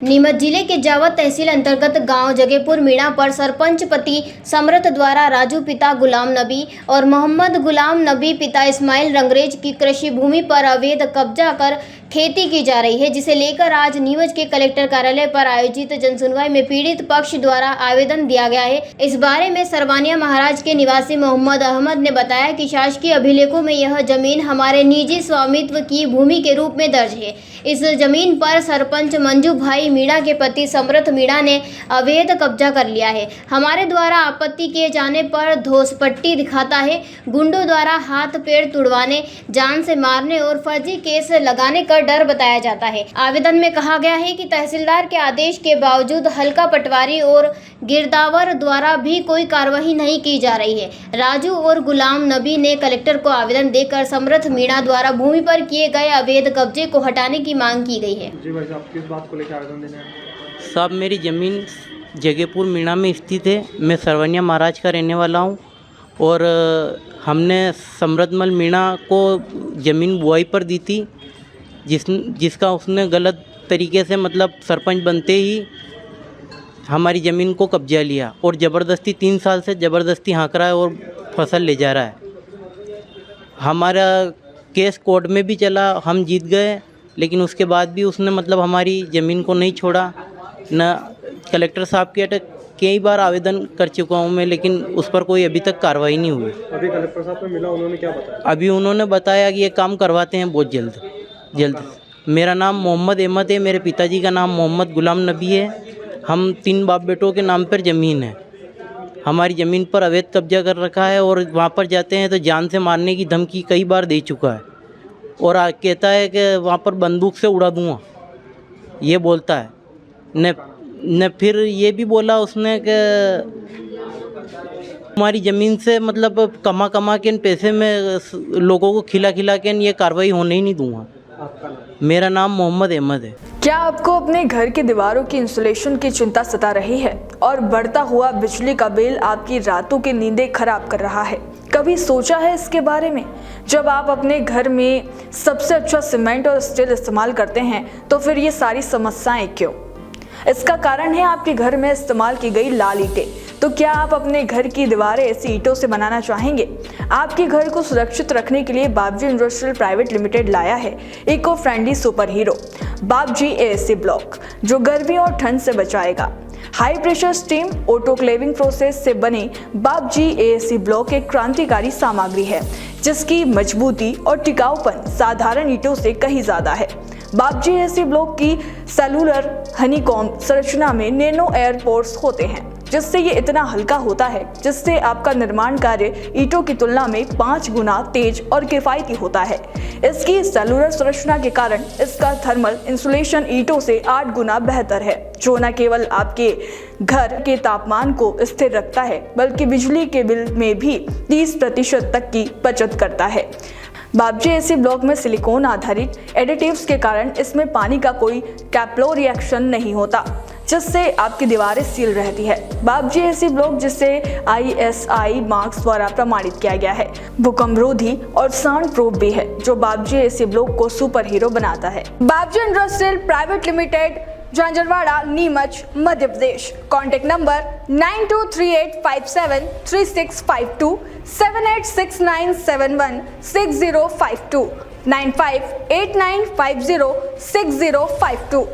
नीमच जिले के जावद तहसील अंतर्गत गांव जगेपुर मीणा पर सरपंच पति समरथ द्वारा राजू पिता गुलाम नबी और मोहम्मद गुलाम नबी पिता इस्माइल रंगरेज की कृषि भूमि पर अवैध कब्जा कर खेती की जा रही है, जिसे लेकर आज नीमच के कलेक्टर कार्यालय पर आयोजित जनसुनवाई में पीड़ित पक्ष द्वारा आवेदन दिया गया है। इस बारे में सरवानिया महाराज के निवासी मोहम्मद अहमद ने बताया कि शासकीय अभिलेखों में यह जमीन हमारे निजी स्वामित्व की भूमि के रूप में दर्ज है। इस जमीन पर सरपंच मंजू भाई मीणा के पति समरथ मीणा ने अवैध कब्जा कर लिया है। हमारे द्वारा आपत्ति किए जाने पर धौंसपट्टी दिखाता है, गुंडों द्वारा हाथ पैर तुड़वाने, जान से मारने और फर्जी केस लगाने का डर बताया जाता है। आवेदन में कहा गया है कि तहसीलदार के आदेश के बावजूद हल्का पटवारी और गिरदावर द्वारा भी कोई कार्रवाई नहीं की जा रही है। राजू और गुलाम नबी ने कलेक्टर को आवेदन देकर समरथ मीणा द्वारा भूमि पर किए गए अवैध कब्जे को हटाने की मांग की गई है। जी भाई साहब, किस बात को लेकर आवेदन देने हैं? साहब, मेरी ज़मीन जगेपुर मीणा में स्थित है। मैं सरवनिया महाराज का रहने वाला हूँ और हमने समरथमल मीणा को ज़मीन बुआई पर दी थी, जिसका उसने गलत तरीके से मतलब सरपंच बनते ही हमारी ज़मीन को कब्जा लिया और ज़बरदस्ती 3 साल से ज़बरदस्ती हाँक रहा है और फसल ले जा रहा है। हमारा केस कोर्ट में भी चला, हम जीत गए, लेकिन उसके बाद भी उसने मतलब हमारी ज़मीन को नहीं छोड़ा। न कलेक्टर साहब के अटक कई बार आवेदन कर चुका हूँ मैं, लेकिन उस पर कोई अभी तक कार्रवाई नहीं हुई। अभी कलेक्टर साहब से मिला, उन्होंने क्या बताया? अभी उन्होंने बताया कि ये काम करवाते हैं बहुत जल्द। मेरा नाम मोहम्मद अहमद है, मेरे पिताजी का नाम मोहम्मद गुलाम नबी है। हम 3 बाप बेटों के नाम पर ज़मीन है। हमारी ज़मीन पर अवैध कब्जा कर रखा है और वहाँ पर जाते हैं तो जान से मारने की धमकी कई बार दे चुका है और कहता है कि वहाँ पर बंदूक से उड़ा दूँगा, ये बोलता है। न फिर ये भी बोला उसने कि हमारी ज़मीन से मतलब कमा के इन पैसे में लोगों को खिला के ये कार्रवाई होने ही नहीं दूँगा। मेरा नाम मोहम्मद अहमद है। क्या आपको अपने घर की दीवारों की इंसुलेशन की चिंता सता रही है और बढ़ता हुआ बिजली का बिल आपकी रातों की नींदें खराब कर रहा है? कभी सोचा है इसके बारे में? जब आप अपने घर में सबसे अच्छा सीमेंट और स्टील इस्तेमाल करते हैं तो फिर ये सारी समस्याएं क्यों? इसका कारण है आपके घर में इस्तेमाल की गई लाल ईंटें। तो क्या आप अपने घर की दीवारें ऐसी ईंटों से बनाना चाहेंगे? आपके घर को सुरक्षित रखने के लिए बाबजी इंडस्ट्रियल प्राइवेट लिमिटेड लाया है इको फ्रेंडली सुपर हीरो बाबजी एएसी ब्लॉक, जो गर्मी और ठंड से बचाएगा। High pressure steam autoclaving process से बने बाबजी एएसी ब्लॉक एक क्रांतिकारी सामग्री है, जिसकी मजबूती और टिकाऊपन साधारण ईंटों से कहीं ज्यादा है। बाबजी एएसी ब्लॉक की सेलुलर हनीकॉम्ब संरचना में नैनो एयर पोर्स होते हैं, जिससे ये इतना हल्का होता है जिससे आपका निर्माण कार्य ईंटों की तुलना में 5 गुना तेज और किफायती होता है। इसकी सेलुलर संरचना के कारण इसका थर्मल इंसुलेशन ईंटों से 8 गुना बेहतर है, जो न केवल आपके घर के तापमान को स्थिर रखता है बल्कि बिजली के बिल में भी 30% तक की बचत करता है। बाबजी एएसी ब्लॉक में सिलिकॉन आधारित एडिटिव्स के कारण इसमें पानी का कोई कैप्लो रिएक्शन नहीं होता, जिससे आपकी दीवारें सील रहती है। बाबजी एएसी ब्लॉक, जिसे ISI मार्क्स द्वारा प्रमाणित किया गया है, भूकंपरोधी और साउंड प्रूफ भी है, जो बाबजी एएसी ब्लॉक को सुपर हीरो बनाता है। Babji industrial private limited, Jhanjharwada, Neemuch, Madhya Pradesh. Contact number 9238573652, 7869716052, 9589506052।